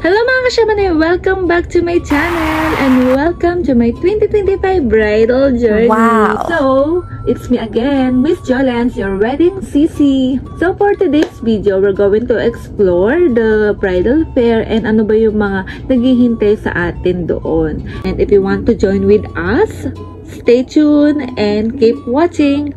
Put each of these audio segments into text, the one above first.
Hello mga kasyamanay! Welcome back to my channel and welcome to my 2025 bridal journey. Wow! So, it's me again, Miss Jolens, your wedding CC. So, for today's video, we're going to explore the bridal fair and ano ba yung mga naghihintay sa atin doon. And if you want to join with us, stay tuned and keep watching!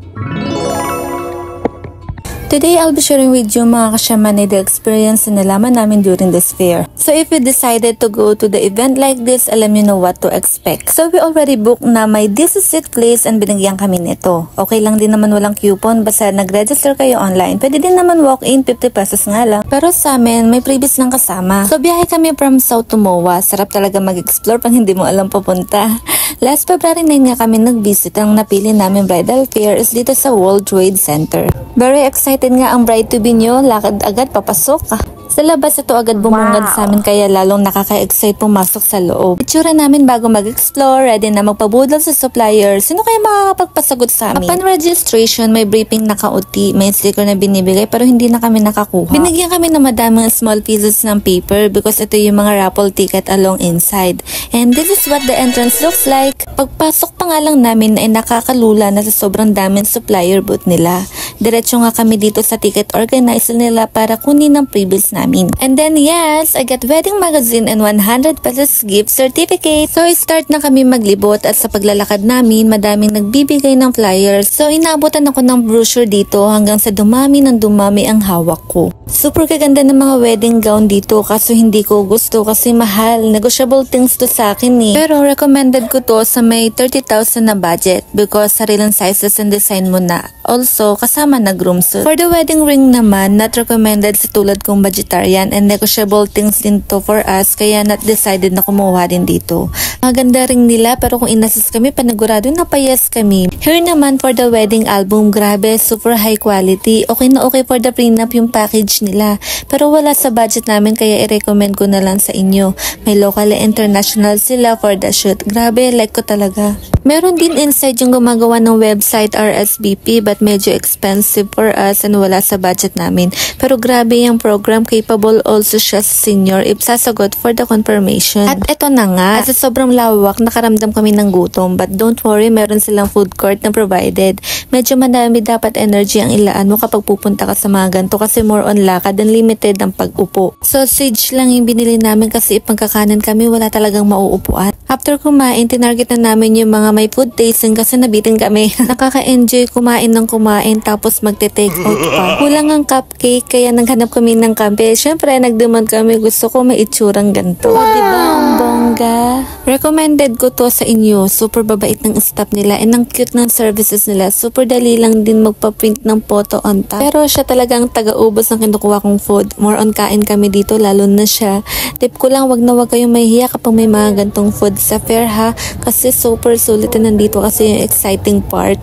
Today, I'll be sharing with you mga kasyamanay the experience na nalaman namin during this fair. So if you decided to go to the event like this, alam you know what to expect. So we already booked na may this is it place and binigyan kami nito. Okay lang din naman walang coupon, basta nag-register kayo online. Pwede din naman walk-in, 50 pesos nga lang. Pero sa amin, may previous lang kasama. So biyahe kami from South to MOA. Sarap talaga mag-explore pang hindi mo alam papunta. Last February 9 nga kami nag-visit. Ang napili namin bridal fair is dito sa World Trade Center. Very excited nga ang bride-to-be nyo, lakad agad papasok. Sa labas ito agad bumungad sa amin kaya lalong nakaka-excite pumasok sa loob. Itsura namin bago mag-explore, ready na magpabudol sa supplier. Sino kaya makakapagpasagot sa amin? Upon registration, may briefing naka-uti, may sticker na binibigay pero hindi na kami nakakuha. Binigyan kami ng madaming small pieces ng paper because ito yung mga raffle ticket along inside. And this is what the entrance looks like. Pagpasok pa nga lang namin ay nakakalula na sa sobrang daming supplier booth nila. Diretso nga kami dito sa ticket organizer nila para kunin ang previous namin. And then yes, I got wedding magazine and 100 pesos gift certificate. So start na kami maglibot at sa paglalakad namin, madaming nagbibigay ng flyers. So inaabutan ako ng brochure dito hanggang sa dumami ng dumami ang hawak ko. Super kaganda ng mga wedding gown dito kaso hindi ko gusto kasi mahal. Negotiable things to sa akin eh. Pero recommended ko to sa may 30,000 na budget because sariling sizes and design mo na. Also, kasama na groom suit. For the wedding ring naman, not recommended sa tulad kong vegetarian and negotiable things din to for us kaya not decided na kumuha din dito. Maganda ring nila pero kung inassist kami, panigurado napayas kami. Here naman for the wedding album, grabe, super high quality. Okay na okay for the prenup yung package nila. Pero wala sa budget namin kaya i-recommend ko na lang sa inyo. May local and international sila for the shoot. Grabe, like ko talaga. Meron din inside yung gumagawa ng website RSVP but medyo expensive for us and wala sa budget namin. Pero grabe yung program, capable also siya sa senior if sasagot for the confirmation. At eto na nga, sa sobrang lawak, nakaramdam kami ng gutom but don't worry, meron silang food court na provided. Medyo madami dapat energy ang ilaan mo kapag pupunta ka sa mga ganito kasi more on lakad and limited ang pag-upo. Sausage lang yung binili namin kasi ipagkakanan kami, wala talagang mauupuan. After kumain, tinarget na namin yung mga may food tasting kasi nabitin kami. Nakaka-enjoy kumain ng kumain tapos magte-take out pa. Kulang ang cupcake kaya naghanap kami ng kampe. Syempre, nagdemand kami, gusto ko may itsurang ganito. Wow! Diba ang bongga? Recommended ko to sa inyo. Super babait ng staff nila and ang cute ng services nila. Super dali lang din magpa-print ng photo on top. Pero siya talagang taga-ubos ng kinukuha kong food. More on kain kami dito, lalo na siya. Tip ko lang, wag na wag kayong mahihiya kapag may mga gantong food sa fair ha. Kasi super sulit na nandito kasi yung exciting part.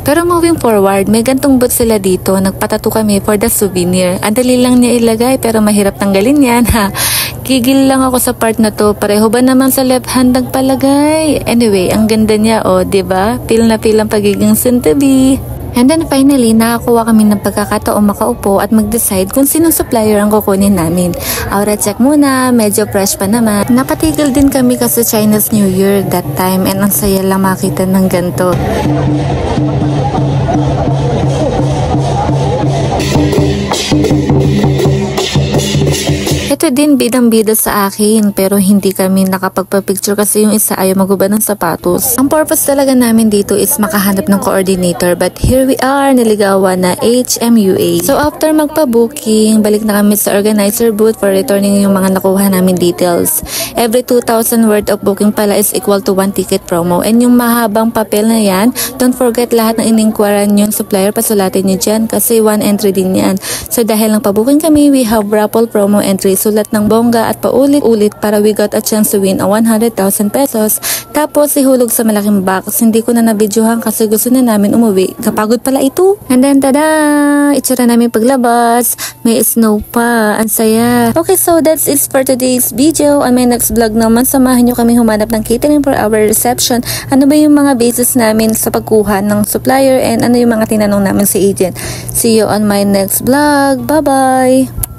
Pero moving forward, may gantong booth sila dito. Nagpatato kami for the souvenir. Ang dali lang niya ilagay pero mahirap tanggalin yan ha. Gigil lang ako sa part na to. Pareho ba naman sa left hand nagpalagay? Anyway, ang ganda niya diba? Feel na feel ang pagiging soon to be. And then finally, nakakuha kami ng pagkakataon makaupo at mag-decide kung sinong supplier ang kukunin namin. Aura check muna, medyo fresh pa naman. Napatigil din kami kasi Chinese New Year that time and ang saya lang makita ng ganito. Ito din bidang-bida sa akin pero hindi kami nakapagpa-picture kasi yung isa ayaw magubad ng sapatos. Ang purpose talaga namin dito is makahanap ng coordinator but here we are, niligawan na HMUA. So after magpa-booking, balik na kami sa organizer booth for returning yung mga nakuha namin details. Every 2,000 worth of booking pala is equal to 1 ticket promo and yung mahabang papel na yan, don't forget lahat ng in-inquiran yung supplier, pasulatin nyo dyan kasi 1 entry din yan. So dahil lang pa-booking kami, we have raffle promo entry. Sulat ng bongga at paulit-ulit para we got a chance to win a 100,000 pesos. Tapos ihulog sa malaking box. Hindi ko na nabidyohan kasi gusto na namin umuwi. Kapagod pala ito. And then tada! Itsura namin paglabas. May snow pa. Ang saya. Okay, so that's it for today's video. On my next vlog naman, samahan nyo kami humanap ng catering for our reception. Ano ba yung mga basis namin sa pagkuha ng supplier and ano yung mga tinanong namin sa agent. See you on my next vlog. Bye-bye!